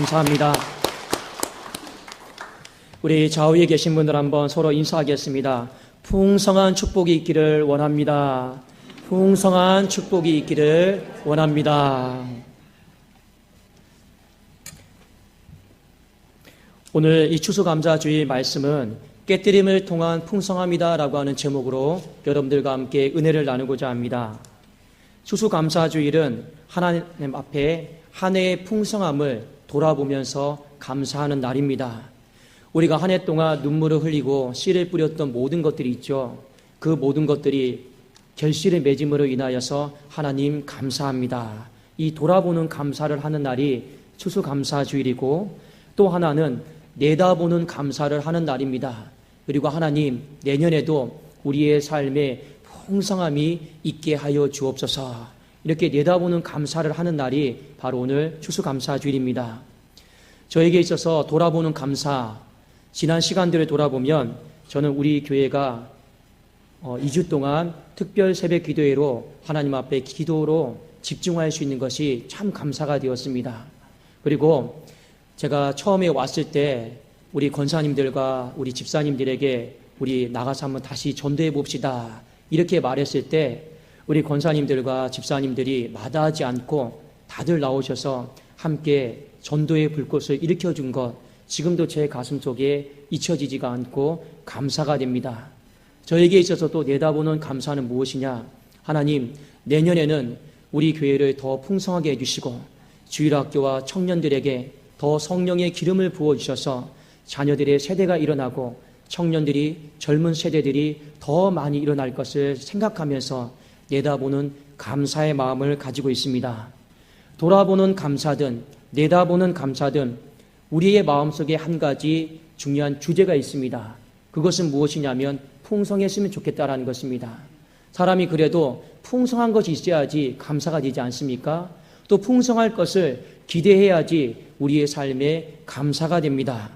감사합니다. 우리 좌우에 계신 분들 한번 서로 인사하겠습니다. 풍성한 축복이 있기를 원합니다. 풍성한 축복이 있기를 원합니다. 오늘 이 추수감사주의 말씀은 깨뜨림을 통한 풍성함이다라고 하는 제목으로 여러분들과 함께 은혜를 나누고자 합니다. 추수감사주일은 하나님 앞에 한 해의 풍성함을 돌아보면서 감사하는 날입니다. 우리가 한 해 동안 눈물을 흘리고 씨를 뿌렸던 모든 것들이 있죠. 그 모든 것들이 결실의 맺음으로 인하여서 하나님 감사합니다. 이 돌아보는 감사를 하는 날이 추수감사주일이고, 또 하나는 내다보는 감사를 하는 날입니다. 그리고 하나님, 내년에도 우리의 삶에 풍성함이 있게 하여 주옵소서. 이렇게 내다보는 감사를 하는 날이 바로 오늘 추수감사주일입니다. 저에게 있어서 돌아보는 감사, 지난 시간들을 돌아보면 저는 우리 교회가 2주 동안 특별 새벽 기도회로 하나님 앞에 기도로 집중할 수 있는 것이 참 감사가 되었습니다. 그리고 제가 처음에 왔을 때 우리 권사님들과 우리 집사님들에게 우리 나가서 한번 다시 전도해 봅시다, 이렇게 말했을 때 우리 권사님들과 집사님들이 마다하지 않고 다들 나오셔서 함께 전도의 불꽃을 일으켜준 것, 지금도 제 가슴 속에 잊혀지지가 않고 감사가 됩니다. 저에게 있어서 또 내다보는 감사는 무엇이냐? 하나님, 내년에는 우리 교회를 더 풍성하게 해주시고 주일학교와 청년들에게 더 성령의 기름을 부어주셔서 자녀들의 세대가 일어나고 청년들이, 젊은 세대들이 더 많이 일어날 것을 생각하면서 내다보는 감사의 마음을 가지고 있습니다. 돌아보는 감사든 내다보는 감사든 우리의 마음속에 한 가지 중요한 주제가 있습니다. 그것은 무엇이냐면 풍성했으면 좋겠다라는 것입니다. 사람이 그래도 풍성한 것이 있어야지 감사가 되지 않습니까? 또 풍성할 것을 기대해야지 우리의 삶에 감사가 됩니다.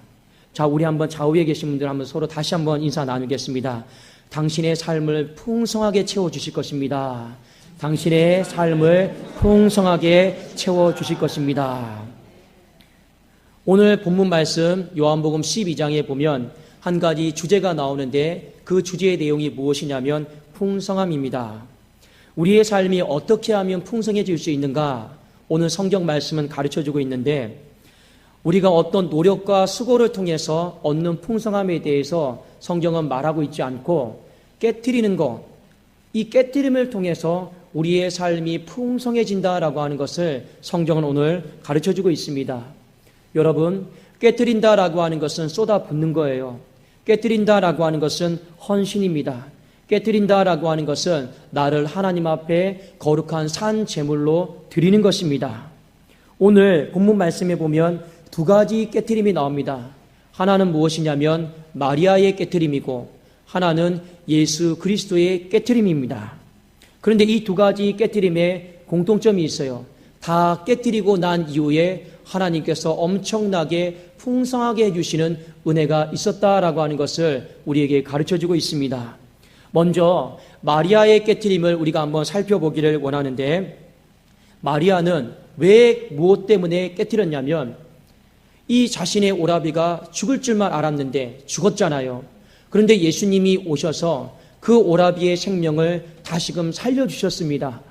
자, 우리 한번 좌우에 계신 분들 한번 서로 다시 한번 인사 나누겠습니다. 당신의 삶을 풍성하게 채워주실 것입니다. 당신의 삶을 풍성하게 채워주실 것입니다. 오늘 본문 말씀 요한복음 12장에 보면 한 가지 주제가 나오는데 그 주제의 내용이 무엇이냐면 풍성함입니다. 우리의 삶이 어떻게 하면 풍성해질 수 있는가? 오늘 성경 말씀은 가르쳐주고 있는데, 우리가 어떤 노력과 수고를 통해서 얻는 풍성함에 대해서 성경은 말하고 있지 않고 깨트리는 것, 이 깨트림을 통해서 우리의 삶이 풍성해진다라고 하는 것을 성경은 오늘 가르쳐주고 있습니다. 여러분, 깨트린다라고 하는 것은 쏟아붓는 거예요. 깨트린다라고 하는 것은 헌신입니다. 깨트린다라고 하는 것은 나를 하나님 앞에 거룩한 산 제물로 드리는 것입니다. 오늘 본문 말씀에 보면 두 가지 깨트림이 나옵니다. 하나는 무엇이냐면 마리아의 깨트림이고 하나는 예수 그리스도의 깨트림입니다. 그런데 이 두 가지 깨트림에 공통점이 있어요. 다 깨트리고 난 이후에 하나님께서 엄청나게 풍성하게 해주시는 은혜가 있었다라고 하는 것을 우리에게 가르쳐주고 있습니다. 먼저 마리아의 깨트림을 우리가 한번 살펴보기를 원하는데, 마리아는 왜 무엇 때문에 깨트렸냐면 이 자신의 오라비가 죽을 줄만 알았는데 죽었잖아요. 그런데 예수님이 오셔서 그 오라비의 생명을 다시금 살려주셨습니다.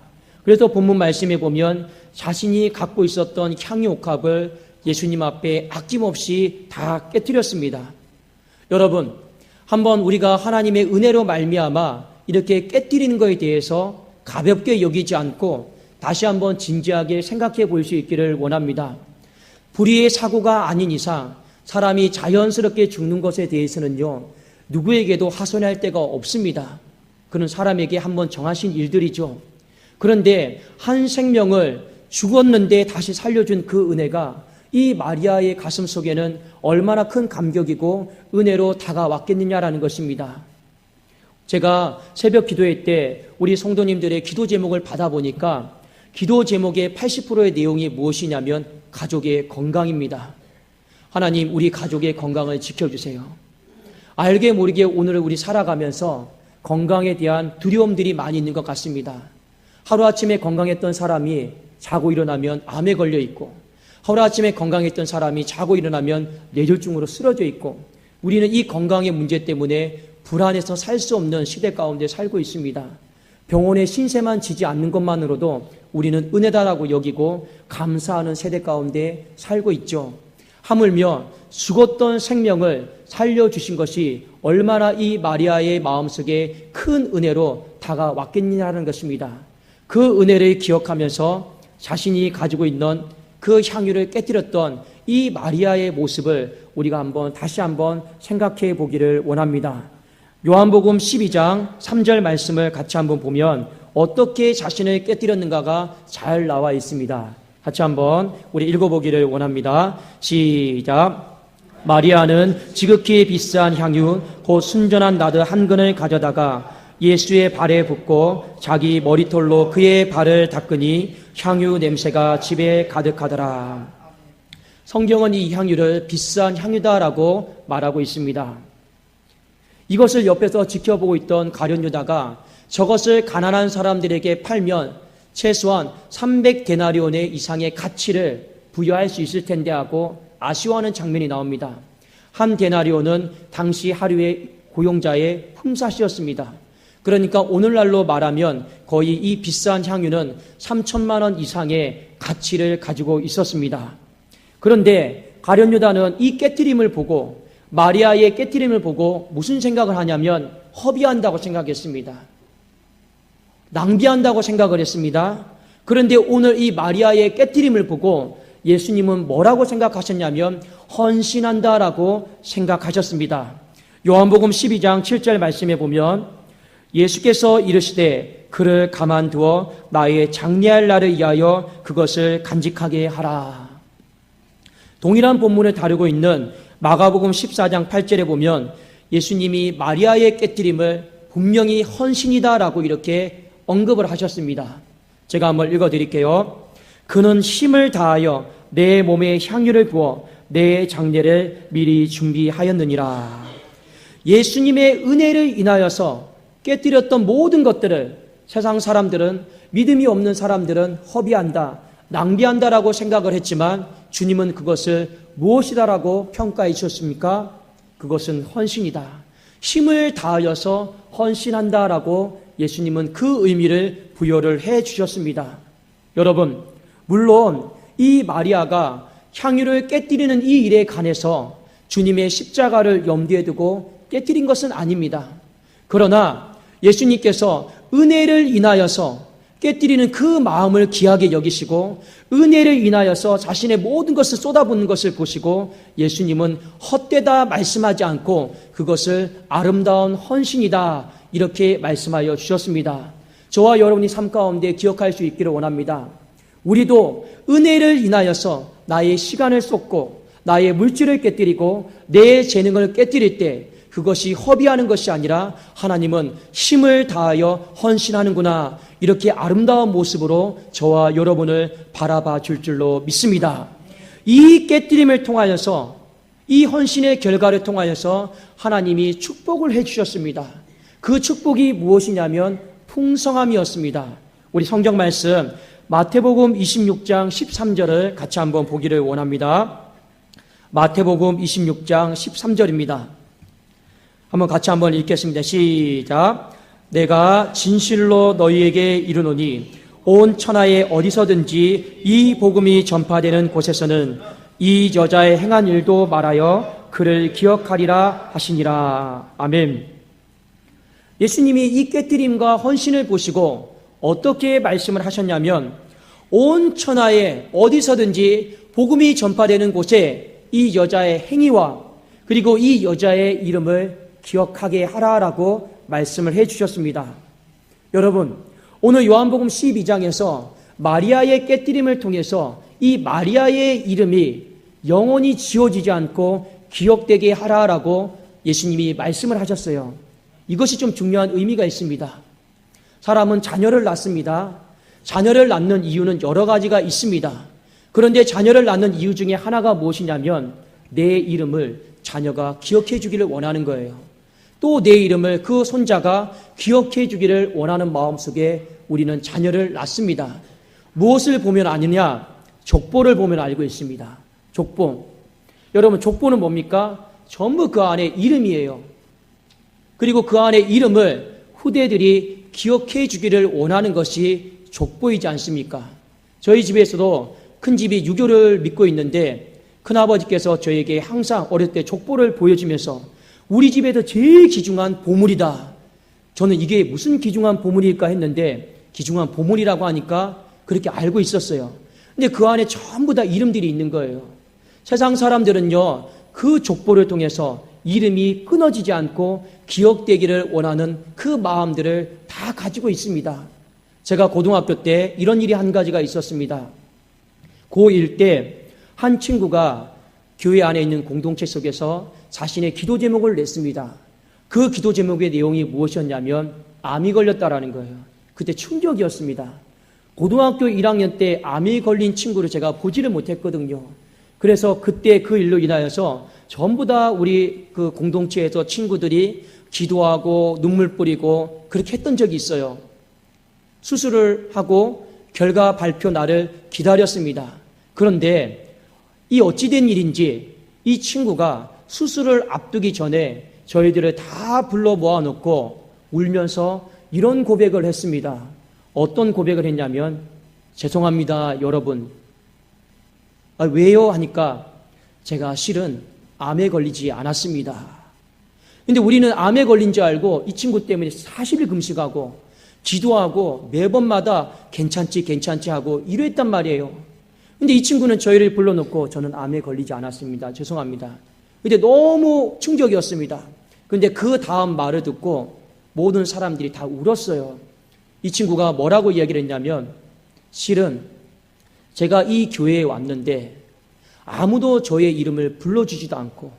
그래서 본문 말씀에 보면 자신이 갖고 있었던 향유옥합을 예수님 앞에 아낌없이 다 깨뜨렸습니다. 여러분, 한번 우리가 하나님의 은혜로 말미암아 이렇게 깨뜨리는 것에 대해서 가볍게 여기지 않고 다시 한번 진지하게 생각해 볼 수 있기를 원합니다. 불의의 사고가 아닌 이상 사람이 자연스럽게 죽는 것에 대해서는요, 누구에게도 하소연할 데가 없습니다. 그는 사람에게 한번 정하신 일들이죠. 그런데 한 생명을 죽었는데 다시 살려준 그 은혜가 이 마리아의 가슴 속에는 얼마나 큰 감격이고 은혜로 다가왔겠느냐라는 것입니다. 제가 새벽 기도회 때 우리 성도님들의 기도 제목을 받아보니까 기도 제목의 80%의 내용이 무엇이냐면 가족의 건강입니다. 하나님, 우리 가족의 건강을 지켜주세요. 알게 모르게 오늘 우리 살아가면서 건강에 대한 두려움들이 많이 있는 것 같습니다. 하루아침에 건강했던 사람이 자고 일어나면 암에 걸려 있고, 하루아침에 건강했던 사람이 자고 일어나면 뇌졸중으로 쓰러져 있고, 우리는 이 건강의 문제 때문에 불안해서 살 수 없는 시대 가운데 살고 있습니다. 병원의 신세만 지지 않는 것만으로도 우리는 은혜다라고 여기고 감사하는 세대 가운데 살고 있죠. 하물며 죽었던 생명을 살려주신 것이 얼마나 이 마리아의 마음속에 큰 은혜로 다가왔겠느냐는 것입니다. 그 은혜를 기억하면서 자신이 가지고 있는 그 향유를 깨뜨렸던 이 마리아의 모습을 우리가 다시 한번 생각해 보기를 원합니다. 요한복음 12장 3절 말씀을 같이 한번 보면 어떻게 자신을 깨뜨렸는가가 잘 나와 있습니다. 같이 한번 우리 읽어보기를 원합니다. 시작. 마리아는 지극히 비싼 향유 곧 순전한 나드 한 근을 가져다가 예수의 발에 붓고 자기 머리털로 그의 발을 닦으니 향유 냄새가 집에 가득하더라. 성경은 이 향유를 비싼 향유다라고 말하고 있습니다. 이것을 옆에서 지켜보고 있던 가룟 유다가 저것을 가난한 사람들에게 팔면 최소한 300데나리온의 이상의 가치를 부여할 수 있을 텐데 하고 아쉬워하는 장면이 나옵니다. 한 데나리온은 당시 하루의 고용자의 품삯이었습니다. 그러니까 오늘날로 말하면 거의 이 비싼 향유는 3천만 원 이상의 가치를 가지고 있었습니다. 그런데 가룟 유다는 이 깨트림을 보고, 마리아의 깨트림을 보고 무슨 생각을 하냐면 허비한다고 생각했습니다. 낭비한다고 생각을 했습니다. 그런데 오늘 이 마리아의 깨트림을 보고 예수님은 뭐라고 생각하셨냐면 헌신한다라고 생각하셨습니다. 요한복음 12장 7절 말씀에 보면 예수께서 이르시되 그를 가만두어 나의 장례할 날을 위하여 그것을 간직하게 하라. 동일한 본문을 다루고 있는 마가복음 14장 8절에 보면 예수님이 마리아의 깨트림을 분명히 헌신이다라고 이렇게 언급을 하셨습니다. 제가 한번 읽어드릴게요. 그는 힘을 다하여 내 몸에 향유를 부어 내 장례를 미리 준비하였느니라. 예수님의 은혜를 인하여서 깨뜨렸던 모든 것들을 세상 사람들은, 믿음이 없는 사람들은 허비한다, 낭비한다라고 생각을 했지만 주님은 그것을 무엇이다라고 평가해 주셨습니까? 그것은 헌신이다. 힘을 다하여서 헌신한다라고 예수님은 그 의미를 부여를 해 주셨습니다. 여러분, 물론 이 마리아가 향유를 깨뜨리는 이 일에 관해서 주님의 십자가를 염두에 두고 깨뜨린 것은 아닙니다. 그러나 예수님께서 은혜를 인하여서 깨뜨리는 그 마음을 귀하게 여기시고 은혜를 인하여서 자신의 모든 것을 쏟아붓는 것을 보시고 예수님은 헛되다 말씀하지 않고 그것을 아름다운 헌신이다 이렇게 말씀하여 주셨습니다. 저와 여러분이 삶 가운데 기억할 수 있기를 원합니다. 우리도 은혜를 인하여서 나의 시간을 쏟고 나의 물질을 깨뜨리고 내 재능을 깨뜨릴 때 그것이 허비하는 것이 아니라 하나님은 힘을 다하여 헌신하는구나, 이렇게 아름다운 모습으로 저와 여러분을 바라봐 줄 줄로 믿습니다. 이 깨뜨림을 통하여서, 이 헌신의 결과를 통하여서 하나님이 축복을 해 주셨습니다. 그 축복이 무엇이냐면 풍성함이었습니다. 우리 성경 말씀 마태복음 26장 13절을 같이 한번 보기를 원합니다. 마태복음 26장 13절입니다. 한번 같이 한번 읽겠습니다. 시작. 내가 진실로 너희에게 이르노니 온 천하에 어디서든지 이 복음이 전파되는 곳에서는 이 여자의 행한 일도 말하여 그를 기억하리라 하시니라. 아멘. 예수님이 이 깨뜨림과 헌신을 보시고 어떻게 말씀을 하셨냐면 온 천하에 어디서든지 복음이 전파되는 곳에 이 여자의 행위와 그리고 이 여자의 이름을 기억하게 하라라고 말씀을 해 주셨습니다. 여러분, 오늘 요한복음 12장에서 마리아의 깨뜨림을 통해서 이 마리아의 이름이 영원히 지워지지 않고 기억되게 하라라고 예수님이 말씀을 하셨어요. 이것이 좀 중요한 의미가 있습니다. 사람은 자녀를 낳습니다. 자녀를 낳는 이유는 여러 가지가 있습니다. 그런데 자녀를 낳는 이유 중에 하나가 무엇이냐면 내 이름을 자녀가 기억해 주기를 원하는 거예요. 또 내 이름을 그 손자가 기억해 주기를 원하는 마음속에 우리는 자녀를 낳습니다. 무엇을 보면 아느냐? 족보를 보면 알고 있습니다. 족보. 여러분, 족보는 뭡니까? 전부 그 안에 이름이에요. 그리고 그 안에 이름을 후대들이 기억해 주기를 원하는 것이 족보이지 않습니까? 저희 집에서도 큰 집이 유교를 믿고 있는데 큰아버지께서 저에게 항상 어릴 때 족보를 보여주면서 우리 집에서 제일 귀중한 보물이다. 저는 이게 무슨 귀중한 보물일까 했는데 귀중한 보물이라고 하니까 그렇게 알고 있었어요. 근데 그 안에 전부 다 이름들이 있는 거예요. 세상 사람들은요, 그 족보를 통해서 이름이 끊어지지 않고 기억되기를 원하는 그 마음들을 다 가지고 있습니다. 제가 고등학교 때 이런 일이 한 가지가 있었습니다. 고1 때 한 친구가 교회 안에 있는 공동체 속에서 자신의 기도 제목을 냈습니다. 그 기도 제목의 내용이 무엇이었냐면 암이 걸렸다라는 거예요. 그때 충격이었습니다. 고등학교 1학년 때 암이 걸린 친구를 제가 보지를 못했거든요. 그래서 그때 그 일로 인하여서 전부 다 우리 그 공동체에서 친구들이 기도하고 눈물 뿌리고 그렇게 했던 적이 있어요. 수술을 하고 결과 발표 날을 기다렸습니다. 그런데 이 어찌된 일인지 이 친구가 수술을 앞두기 전에 저희들을 다 불러 모아놓고 울면서 이런 고백을 했습니다. 어떤 고백을 했냐면, 죄송합니다, 여러분. 왜요? 하니까 제가 실은 암에 걸리지 않았습니다. 근데 우리는 암에 걸린 줄 알고 이 친구 때문에 40일 금식하고 기도하고 매번마다 괜찮지 하고 이랬단 말이에요. 근데 이 친구는 저희를 불러놓고 저는 암에 걸리지 않았습니다. 죄송합니다. 근데 너무 충격이었습니다. 근데 그 다음 말을 듣고 모든 사람들이 다 울었어요. 이 친구가 뭐라고 이야기를 했냐면, 실은 제가 이 교회에 왔는데 아무도 저의 이름을 불러주지도 않고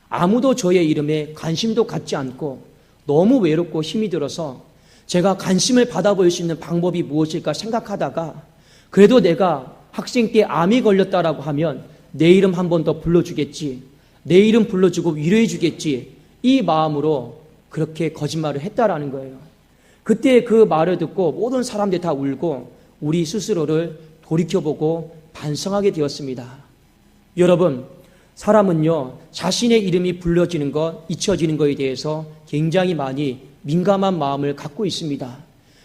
아무도 저의 이름에 관심도 갖지 않고 너무 외롭고 힘이 들어서 제가 관심을 받아볼 수 있는 방법이 무엇일까 생각하다가 그래도 내가 학생 때 암이 걸렸다라고 하면 내 이름 한 번 더 불러주겠지, 내 이름 불러주고 위로해 주겠지, 이 마음으로 그렇게 거짓말을 했다라는 거예요. 그때 그 말을 듣고 모든 사람들이 다 울고 우리 스스로를 돌이켜보고 반성하게 되었습니다. 여러분, 사람은요, 자신의 이름이 불려지는 것, 잊혀지는 것에 대해서 굉장히 많이 민감한 마음을 갖고 있습니다.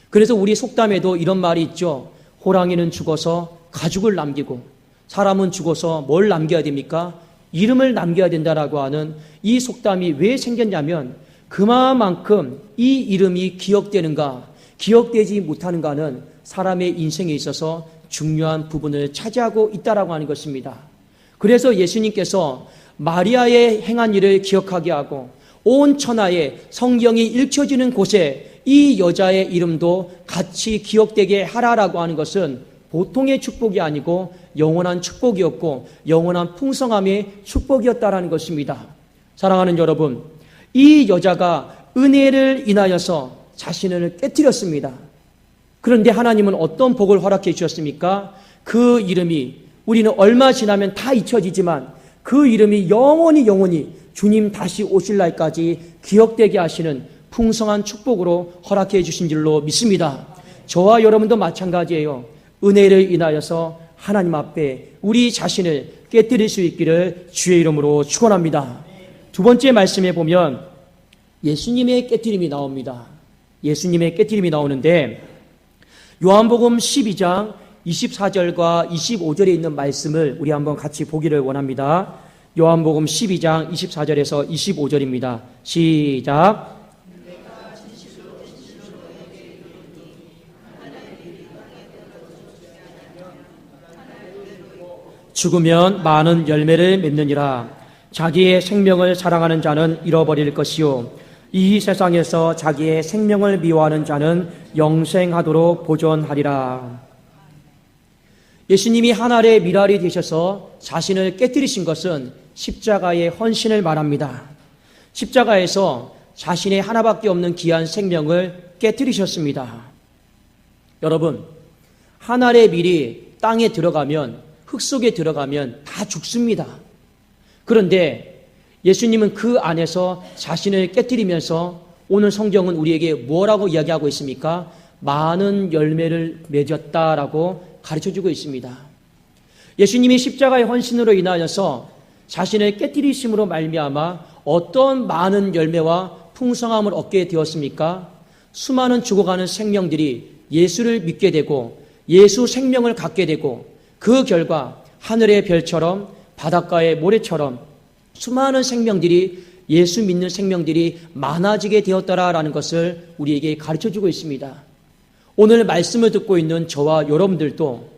그래서 우리 속담에도 이런 말이 있죠. 호랑이는 죽어서 가죽을 남기고 사람은 죽어서 뭘 남겨야 됩니까? 이름을 남겨야 된다라고 하는 이 속담이 왜 생겼냐면 그만큼 이 이름이 기억되는가, 기억되지 못하는가는 사람의 인생에 있어서 중요한 부분을 차지하고 있다라고 하는 것입니다. 그래서 예수님께서 마리아의 행한 일을 기억하게 하고 온 천하에 성경이 읽혀지는 곳에 이 여자의 이름도 같이 기억되게 하라라고 하는 것은 보통의 축복이 아니고 영원한 축복이었고 영원한 풍성함의 축복이었다라는 것입니다. 사랑하는 여러분, 이 여자가 은혜를 인하여서 자신을 깨뜨렸습니다. 그런데 하나님은 어떤 복을 허락해 주셨습니까? 그 이름이 우리는 얼마 지나면 다 잊혀지지만 그 이름이 영원히 주님 다시 오실 날까지 기억되게 하시는 풍성한 축복으로 허락해 주신 줄로 믿습니다. 저와 여러분도 마찬가지예요. 은혜를 인하여서 하나님 앞에 우리 자신을 깨뜨릴 수 있기를 주의 이름으로 축원합니다. 두 번째 말씀에 보면 예수님의 깨뜨림이 나옵니다. 예수님의 깨뜨림이 나오는데 요한복음 12장 24절과 25절에 있는 말씀을 우리 한번 같이 보기를 원합니다. 요한복음 12장 24절에서 25절입니다. 시작. 죽으면 많은 열매를 맺느니라. 자기의 생명을 사랑하는 자는 잃어버릴 것이요 이 세상에서 자기의 생명을 미워하는 자는 영생하도록 보존하리라. 예수님이 하늘의 미랄이 되셔서 자신을 깨뜨리신 것은 십자가의 헌신을 말합니다. 십자가에서 자신의 하나밖에 없는 귀한 생명을 깨뜨리셨습니다. 여러분, 하늘의 밀이 땅에 들어가면, 흙 속에 들어가면 다 죽습니다. 그런데 예수님은 그 안에서 자신을 깨뜨리면서 오늘 성경은 우리에게 뭐라고 이야기하고 있습니까? 많은 열매를 맺었다라고 가르쳐주고 있습니다. 예수님이 십자가의 헌신으로 인하여서 자신을 깨뜨리심으로 말미암아 어떤 많은 열매와 풍성함을 얻게 되었습니까? 수많은 죽어가는 생명들이 예수를 믿게 되고 예수 생명을 갖게 되고 그 결과 하늘의 별처럼 바닷가의 모래처럼 수많은 생명들이 예수 믿는 생명들이 많아지게 되었더라라는 것을 우리에게 가르쳐주고 있습니다. 오늘 말씀을 듣고 있는 저와 여러분들도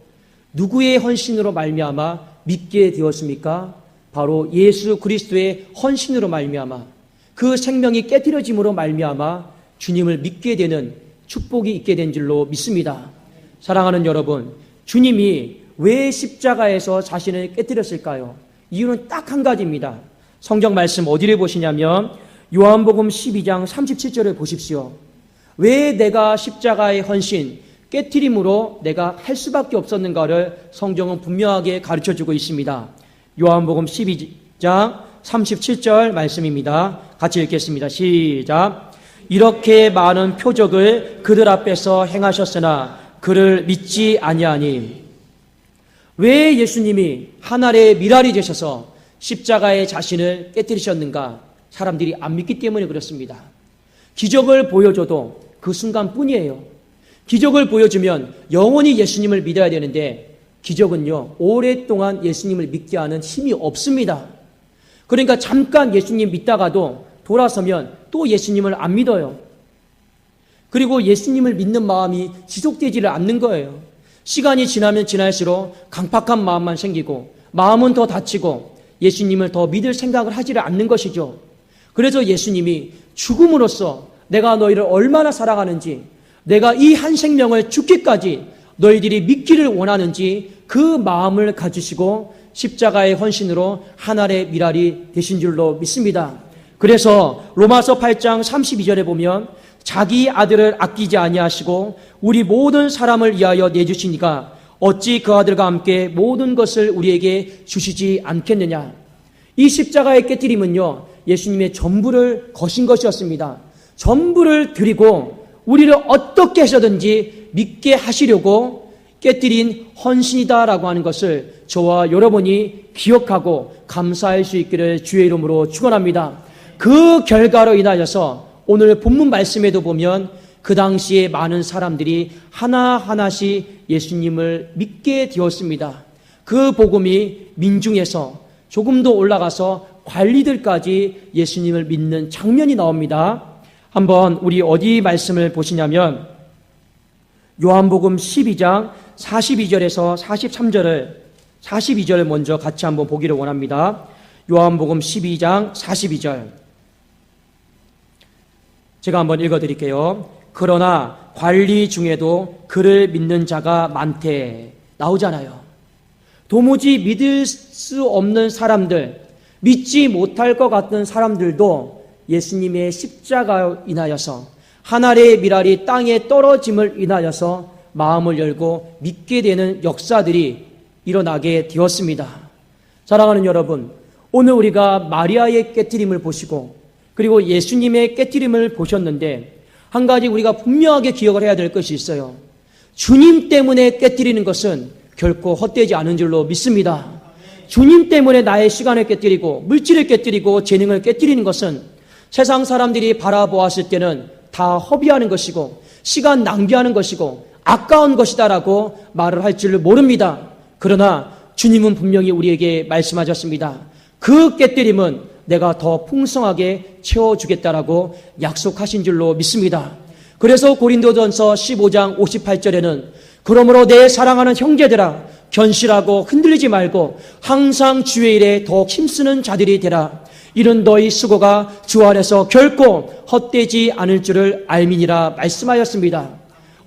누구의 헌신으로 말미암아 믿게 되었습니까? 바로 예수 그리스도의 헌신으로 말미암아 그 생명이 깨트려짐으로 말미암아 주님을 믿게 되는 축복이 있게 된 줄로 믿습니다. 사랑하는 여러분, 주님이 왜 십자가에서 자신을 깨뜨렸을까요? 이유는 딱 한 가지입니다. 성경 말씀 어디를 보시냐면 요한복음 12장 37절을 보십시오. 왜 내가 십자가의 헌신, 깨트림으로 내가 할 수밖에 없었는가를 성경은 분명하게 가르쳐주고 있습니다. 요한복음 12장 37절 말씀입니다. 같이 읽겠습니다. 시작. 이렇게 많은 표적을 그들 앞에서 행하셨으나 그를 믿지 아니하니. 왜 예수님이 하늘의 미랄이 되셔서 십자가의 자신을 깨뜨리셨는가? 사람들이 안 믿기 때문에 그렇습니다. 기적을 보여줘도 그 순간뿐이에요. 기적을 보여주면 영원히 예수님을 믿어야 되는데 기적은요, 오랫동안 예수님을 믿게 하는 힘이 없습니다. 그러니까 잠깐 예수님 믿다가도 돌아서면 또 예수님을 안 믿어요. 그리고 예수님을 믿는 마음이 지속되지를 않는 거예요. 시간이 지나면 지날수록 강팍한 마음만 생기고 마음은 더 다치고 예수님을 더 믿을 생각을 하지를 않는 것이죠. 그래서 예수님이 죽음으로써 내가 너희를 얼마나 사랑하는지, 내가 이 한 생명을 죽기까지 너희들이 믿기를 원하는지 그 마음을 가지시고 십자가의 헌신으로 하늘의 미랄이 되신 줄로 믿습니다. 그래서 로마서 8장 32절에 보면 자기 아들을 아끼지 아니하시고 우리 모든 사람을 위하여 내주시니까 어찌 그 아들과 함께 모든 것을 우리에게 주시지 않겠느냐. 이 십자가의 깨뜨림은요, 예수님의 전부를 거신 것이었습니다. 전부를 드리고 우리를 어떻게 해서든지 믿게 하시려고 깨뜨린 헌신이다라고 하는 것을 저와 여러분이 기억하고 감사할 수 있기를 주의 이름으로 축원합니다. 그 결과로 인하여서 오늘 본문 말씀에도 보면 그 당시에 많은 사람들이 하나하나씩 예수님을 믿게 되었습니다. 그 복음이 민중에서 조금 더 올라가서 관리들까지 예수님을 믿는 장면이 나옵니다. 한번 우리 어디 말씀을 보시냐면 요한복음 12장 42절에서 42절을 먼저 같이 한번 보기를 원합니다. 요한복음 12장 42절. 제가 한번 읽어드릴게요. 그러나 관리 중에도 그를 믿는 자가 많대. 나오잖아요. 도무지 믿을 수 없는 사람들, 믿지 못할 것 같은 사람들도 예수님의 십자가로 인하여서 하늘의 미랄이 땅에 떨어짐을 인하여서 마음을 열고 믿게 되는 역사들이 일어나게 되었습니다. 사랑하는 여러분, 오늘 우리가 마리아의 깨트림을 보시고 그리고 예수님의 깨트림을 보셨는데 한 가지 우리가 분명하게 기억을 해야 될 것이 있어요. 주님 때문에 깨트리는 것은 결코 헛되지 않은 줄로 믿습니다. 주님 때문에 나의 시간을 깨트리고 물질을 깨트리고 재능을 깨트리는 것은 세상 사람들이 바라보았을 때는 다 허비하는 것이고 시간 낭비하는 것이고 아까운 것이다라고 말을 할 줄 모릅니다. 그러나 주님은 분명히 우리에게 말씀하셨습니다. 그 깨뜨림은 내가 더 풍성하게 채워주겠다라고 약속하신 줄로 믿습니다. 그래서 고린도전서 15장 58절에는 그러므로 내 사랑하는 형제들아 견실하고 흔들리지 말고 항상 주의 일에 더 힘쓰는 자들이 되라. 이런 너희 수고가 주 안에서 결코 헛되지 않을 줄을 알미니라 말씀하였습니다.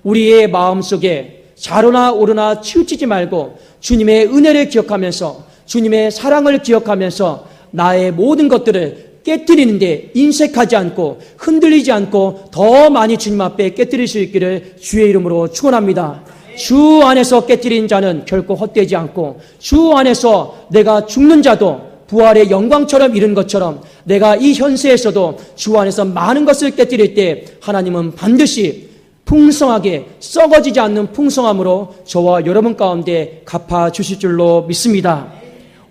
우리의 마음속에 좌로나 오르나 치우치지 말고 주님의 은혜를 기억하면서 주님의 사랑을 기억하면서 나의 모든 것들을 깨뜨리는데 인색하지 않고 흔들리지 않고 더 많이 주님 앞에 깨뜨릴 수 있기를 주의 이름으로 축원합니다. 주 안에서 깨뜨린 자는 결코 헛되지 않고 주 안에서 내가 죽는 자도 부활의 영광처럼 이룬 것처럼 내가 이 현세에서도 주 안에서 많은 것을 깨뜨릴 때 하나님은 반드시 풍성하게 썩어지지 않는 풍성함으로 저와 여러분 가운데 갚아주실 줄로 믿습니다.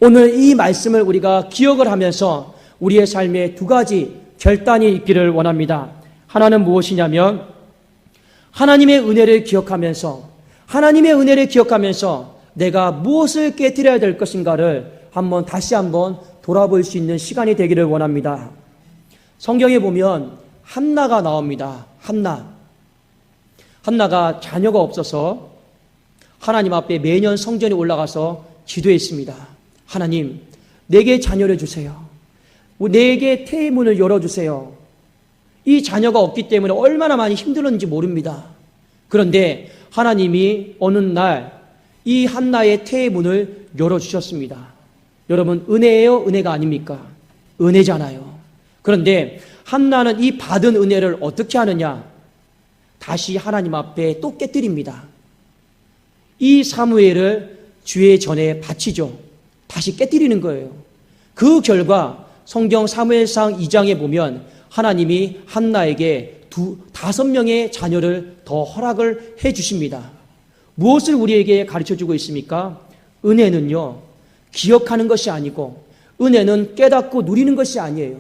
오늘 이 말씀을 우리가 기억을 하면서 우리의 삶에 두 가지 결단이 있기를 원합니다. 하나는 무엇이냐면 하나님의 은혜를 기억하면서 내가 무엇을 깨뜨려야 될 것인가를 다시 한번 돌아볼 수 있는 시간이 되기를 원합니다. 성경에 보면 한나가 나옵니다. 한나가 자녀가 없어서 하나님 앞에 매년 성전에 올라가서 기도했습니다. 하나님, 내게 자녀를 주세요. 내게 태의 문을 열어주세요. 이 자녀가 없기 때문에 얼마나 많이 힘들었는지 모릅니다. 그런데 하나님이 어느 날 이 한나의 태의 문을 열어주셨습니다. 여러분, 은혜예요? 은혜가 아닙니까? 은혜잖아요. 그런데 한나는 이 받은 은혜를 어떻게 하느냐? 다시 하나님 앞에 또 깨뜨립니다. 이 사무엘을 주의 전에 바치죠. 다시 깨뜨리는 거예요. 그 결과 성경 사무엘상 2장에 보면 하나님이 한나에게 5명의 자녀를 더 허락을 해 주십니다. 무엇을 우리에게 가르쳐주고 있습니까? 은혜는요, 기억하는 것이 아니고 은혜는 깨닫고 누리는 것이 아니에요.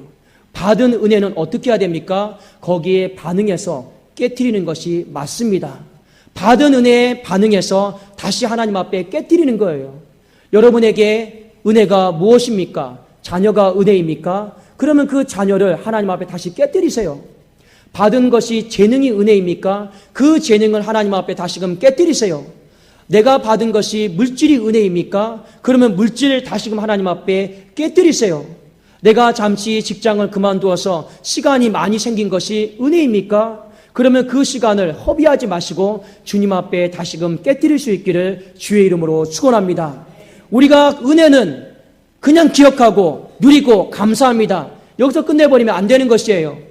받은 은혜는 어떻게 해야 됩니까? 거기에 반응해서 깨뜨리는 것이 맞습니다. 받은 은혜에 반응해서 다시 하나님 앞에 깨뜨리는 거예요. 여러분에게 은혜가 무엇입니까? 자녀가 은혜입니까? 그러면 그 자녀를 하나님 앞에 다시 깨뜨리세요. 받은 것이 재능이 은혜입니까? 그 재능을 하나님 앞에 다시금 깨뜨리세요. 내가 받은 것이 물질이 은혜입니까? 그러면 물질을 다시금 하나님 앞에 깨뜨리세요. 내가 잠시 직장을 그만두어서 시간이 많이 생긴 것이 은혜입니까? 그러면 그 시간을 허비하지 마시고 주님 앞에 다시금 깨뜨릴 수 있기를 주의 이름으로 축원합니다. 우리가 은혜는 그냥 기억하고 누리고 감사합니다. 여기서 끝내버리면 안 되는 것이에요.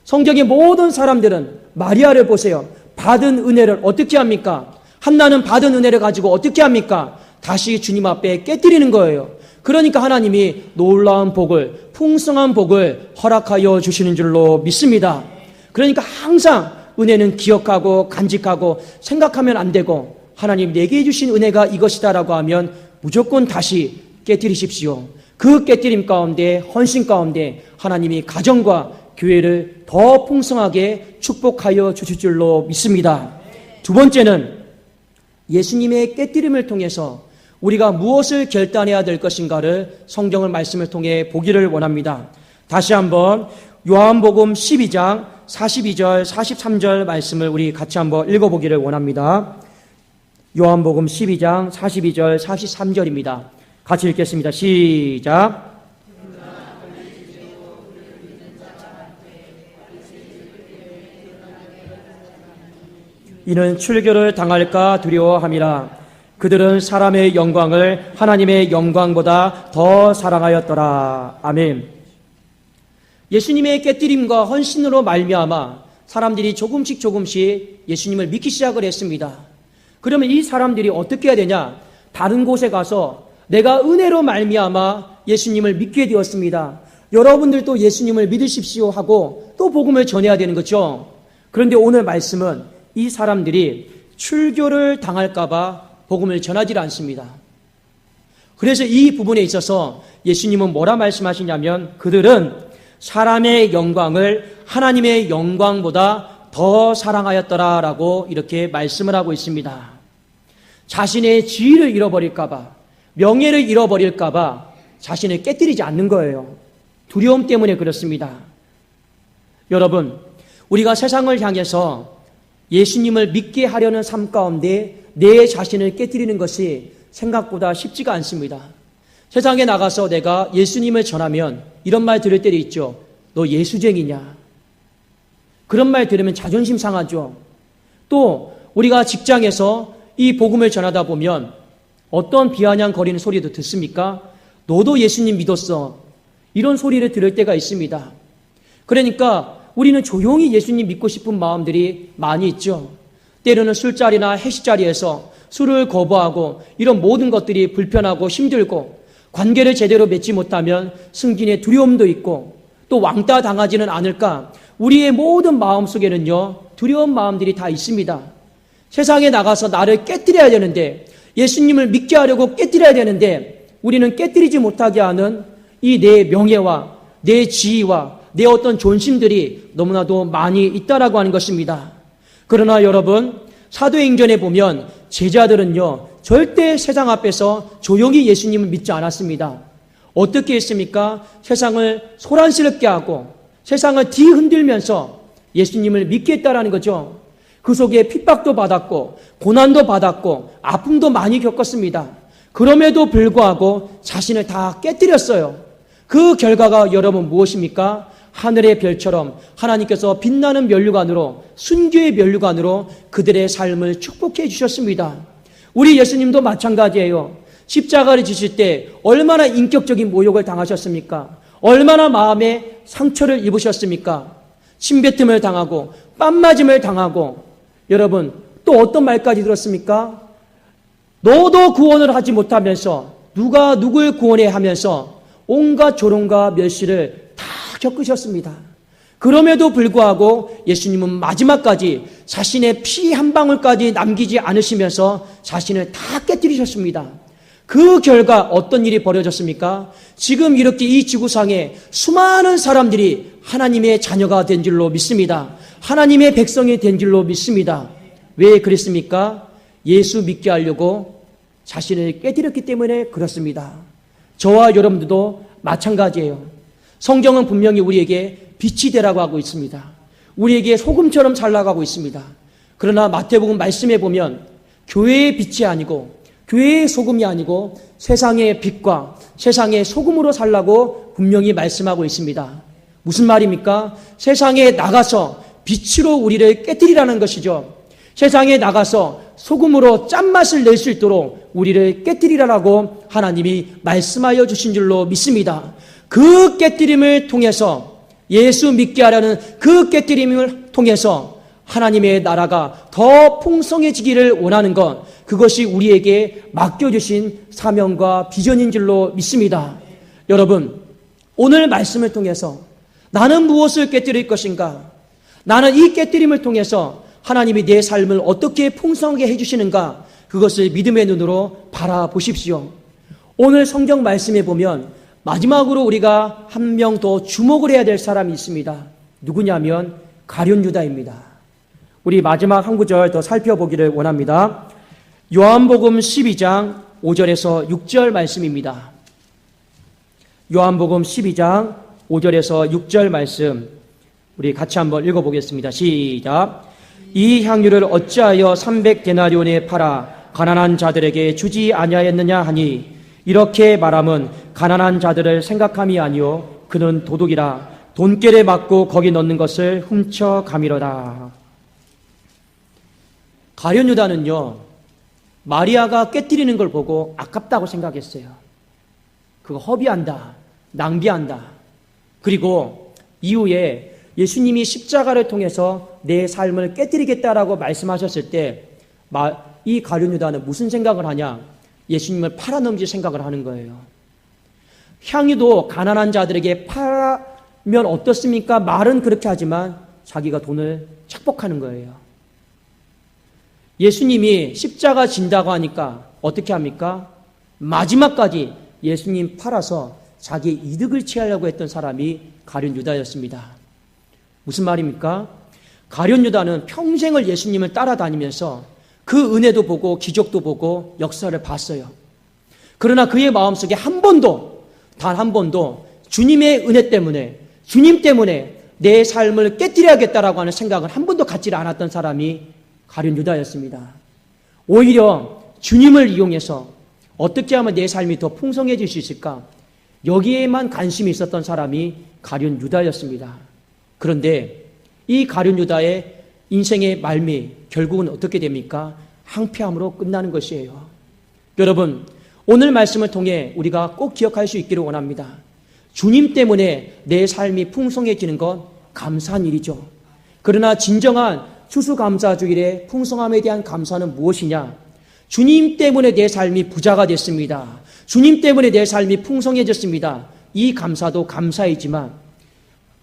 성경의 모든 사람들은 마리아를 보세요. 받은 은혜를 어떻게 합니까? 한나는 받은 은혜를 가지고 어떻게 합니까? 다시 주님 앞에 깨뜨리는 거예요. 그러니까 하나님이 놀라운 복을, 풍성한 복을 허락하여 주시는 줄로 믿습니다. 그러니까 항상 은혜는 기억하고 간직하고 생각하면 안 되고 하나님 내게 주신 은혜가 이것이다라고 하면 무조건 다시 깨뜨리십시오. 그 깨뜨림 가운데, 헌신 가운데 하나님이 가정과 교회를 더 풍성하게 축복하여 주실 줄로 믿습니다. 두 번째는 예수님의 깨뜨림을 통해서 우리가 무엇을 결단해야 될 것인가를 성경을 말씀을 통해 보기를 원합니다. 다시 한번 요한복음 12장 42절 43절 말씀을 우리 같이 한번 읽어보기를 원합니다. 요한복음 12장 42절 43절입니다. 같이 읽겠습니다. 시작. 이는 출교를 당할까 두려워함이라. 그들은 사람의 영광을 하나님의 영광보다 더 사랑하였더라. 아멘. 예수님의 깨뜨림과 헌신으로 말미암아 사람들이 조금씩 예수님을 믿기 시작을 했습니다. 그러면 이 사람들이 어떻게 해야 되냐? 다른 곳에 가서 내가 은혜로 말미암아 예수님을 믿게 되었습니다. 여러분들도 예수님을 믿으십시오 하고 또 복음을 전해야 되는 거죠. 그런데 오늘 말씀은 이 사람들이 출교를 당할까 봐 복음을 전하지 않습니다. 그래서 이 부분에 있어서 예수님은 뭐라 말씀하시냐면 그들은 사람의 영광을 하나님의 영광보다 더 사랑하였더라라고 이렇게 말씀을 하고 있습니다. 자신의 지위를 잃어버릴까 봐, 명예를 잃어버릴까 봐 자신을 깨뜨리지 않는 거예요. 두려움 때문에 그렇습니다. 여러분, 우리가 세상을 향해서 예수님을 믿게 하려는 삶 가운데 내 자신을 깨뜨리는 것이 생각보다 쉽지가 않습니다. 세상에 나가서 내가 예수님을 전하면 이런 말 들을 때도 있죠. 너 예수쟁이냐? 그런 말 들으면 자존심 상하죠. 또 우리가 직장에서 이 복음을 전하다 보면 어떤 비아냥거리는 소리도 듣습니까? 너도 예수님 믿었어. 이런 소리를 들을 때가 있습니다. 그러니까 우리는 조용히 예수님 믿고 싶은 마음들이 많이 있죠. 때로는 술자리나 회식자리에서 술을 거부하고 이런 모든 것들이 불편하고 힘들고 관계를 제대로 맺지 못하면 승진의 두려움도 있고 또 왕따 당하지는 않을까 우리의 모든 마음속에는요 두려운 마음들이 다 있습니다. 세상에 나가서 나를 깨뜨려야 되는데, 예수님을 믿게 하려고 깨뜨려야 되는데, 우리는 깨뜨리지 못하게 하는 이 내 명예와 내 지위와 내 어떤 존심들이 너무나도 많이 있다라고 하는 것입니다. 그러나 여러분, 사도행전에 보면 제자들은요, 절대 세상 앞에서 조용히 예수님을 믿지 않았습니다. 어떻게 했습니까? 세상을 소란스럽게 하고 세상을 뒤흔들면서 예수님을 믿게 했다라는 거죠. 그 속에 핍박도 받았고 고난도 받았고 아픔도 많이 겪었습니다. 그럼에도 불구하고 자신을 다 깨뜨렸어요. 그 결과가 여러분 무엇입니까? 하늘의 별처럼 하나님께서 빛나는 면류관으로, 순교의 면류관으로 그들의 삶을 축복해 주셨습니다. 우리 예수님도 마찬가지예요. 십자가를 지실 때 얼마나 인격적인 모욕을 당하셨습니까? 얼마나 마음에 상처를 입으셨습니까? 침뱉음을 당하고 뺨맞음을 당하고, 여러분 또 어떤 말까지 들었습니까? 너도 구원을 하지 못하면서 누가 누굴 구원해 하면서 온갖 조롱과 멸시를 다 겪으셨습니다. 그럼에도 불구하고 예수님은 마지막까지 자신의 피 한 방울까지 남기지 않으시면서 자신을 다 깨뜨리셨습니다. 그 결과 어떤 일이 벌어졌습니까? 지금 이렇게 이 지구상에 수많은 사람들이 하나님의 자녀가 된 줄로 믿습니다. 하나님의 백성이 된 줄로 믿습니다. 왜 그랬습니까? 예수 믿게 하려고 자신을 깨뜨렸기 때문에 그렇습니다. 저와 여러분들도 마찬가지예요. 성경은 분명히 우리에게 빛이 되라고 하고 있습니다. 우리에게 소금처럼 살라고 하고 있습니다. 그러나 마태복음 말씀에 보면 교회의 빛이 아니고, 교회의 소금이 아니고 세상의 빛과 세상의 소금으로 살라고 분명히 말씀하고 있습니다. 무슨 말입니까? 세상에 나가서 빛으로 우리를 깨뜨리라는 것이죠. 세상에 나가서 소금으로 짠맛을 낼 수 있도록 우리를 깨뜨리라고 하나님이 말씀하여 주신 줄로 믿습니다. 그 깨뜨림을 통해서, 예수 믿게 하라는 그 깨뜨림을 통해서 하나님의 나라가 더 풍성해지기를 원하는 것, 그것이 우리에게 맡겨주신 사명과 비전인 줄로 믿습니다. 여러분, 오늘 말씀을 통해서 나는 무엇을 깨뜨릴 것인가? 나는 이 깨뜨림을 통해서 하나님이 내 삶을 어떻게 풍성하게 해주시는가? 그것을 믿음의 눈으로 바라보십시오. 오늘 성경 말씀에 보면 마지막으로 우리가 한 명 더 주목을 해야 될 사람이 있습니다. 누구냐면 가룟 유다입니다. 우리 마지막 한 구절 더 살펴보기를 원합니다. 요한복음 12장 5절에서 6절 말씀입니다. 요한복음 12장 5절에서 6절 말씀, 우리 같이 한번 읽어보겠습니다. 시작. 이 향유를 어찌하여 300데나리온에 팔아 가난한 자들에게 주지 아니하였느냐 하니, 이렇게 말함은 가난한 자들을 생각함이 아니요 그는 도둑이라 돈깨를 맞고 거기 넣는 것을 훔쳐가미로다. 가룟 유다는요, 마리아가 깨뜨리는 걸 보고 아깝다고 생각했어요. 그거 허비한다, 낭비한다. 그리고 이후에 예수님이 십자가를 통해서 내 삶을 깨뜨리겠다라고 말씀하셨을 때 이 가룟 유다는 무슨 생각을 하냐? 예수님을 팔아넘길 생각을 하는 거예요. 향유도 가난한 자들에게 팔면 어떻습니까? 말은 그렇게 하지만 자기가 돈을 착복하는 거예요. 예수님이 십자가 진다고 하니까 어떻게 합니까? 마지막까지 예수님 팔아서 자기 이득을 취하려고 했던 사람이 가룟 유다였습니다. 무슨 말입니까? 가룟 유다는 평생을 예수님을 따라다니면서 그 은혜도 보고 기적도 보고 역사를 봤어요. 그러나 그의 마음속에 단 한 번도 주님의 은혜 때문에, 주님 때문에 내 삶을 깨뜨려야겠다라고 하는 생각을 한 번도 갖지 않았던 사람이 가룟 유다였습니다. 오히려 주님을 이용해서 어떻게 하면 내 삶이 더 풍성해질 수 있을까? 여기에만 관심이 있었던 사람이 가룟 유다였습니다. 그런데 이 가룟 유다의 인생의 말미, 결국은 어떻게 됩니까? 항폐함으로 끝나는 것이에요. 여러분, 오늘 말씀을 통해 우리가 꼭 기억할 수 있기를 원합니다. 주님 때문에 내 삶이 풍성해지는 건 감사한 일이죠. 그러나 진정한 추수감사주일의 풍성함에 대한 감사는 무엇이냐? 주님 때문에 내 삶이 부자가 됐습니다. 주님 때문에 내 삶이 풍성해졌습니다. 이 감사도 감사이지만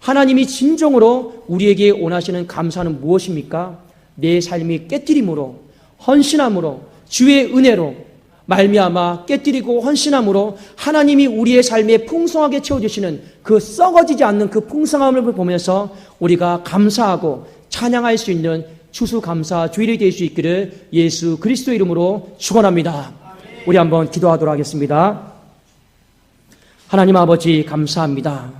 하나님이 진정으로 우리에게 원하시는 감사는 무엇입니까? 내 삶이 깨뜨림으로, 헌신함으로, 주의 은혜로 말미암아 깨뜨리고 헌신함으로 하나님이 우리의 삶에 풍성하게 채워주시는 그 썩어지지 않는 그 풍성함을 보면서 우리가 감사하고 찬양할 수 있는 추수감사 주일이 될 수 있기를 예수 그리스도 이름으로 축원합니다. 우리 한번 기도하도록 하겠습니다. 하나님 아버지 감사합니다.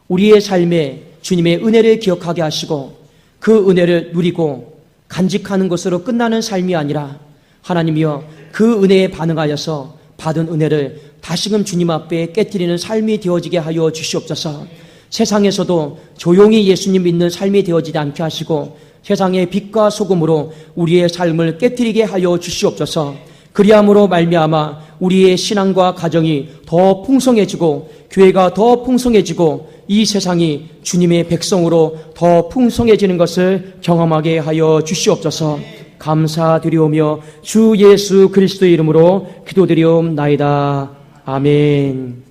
우리의 삶에 주님의 은혜를 기억하게 하시고 그 은혜를 누리고 간직하는 것으로 끝나는 삶이 아니라 하나님이여 그 은혜에 반응하여서 받은 은혜를 다시금 주님 앞에 깨뜨리는 삶이 되어지게 하여 주시옵소서. 세상에서도 조용히 예수님 믿는 삶이 되어지지 않게 하시고 세상의 빛과 소금으로 우리의 삶을 깨뜨리게 하여 주시옵소서. 그리함으로 말미암아 우리의 신앙과 가정이 더 풍성해지고 교회가 더 풍성해지고 이 세상이 주님의 백성으로 더 풍성해지는 것을 경험하게 하여 주시옵소서. 감사드리오며 주 예수 그리스도의 이름으로 기도드리옵나이다. 아멘.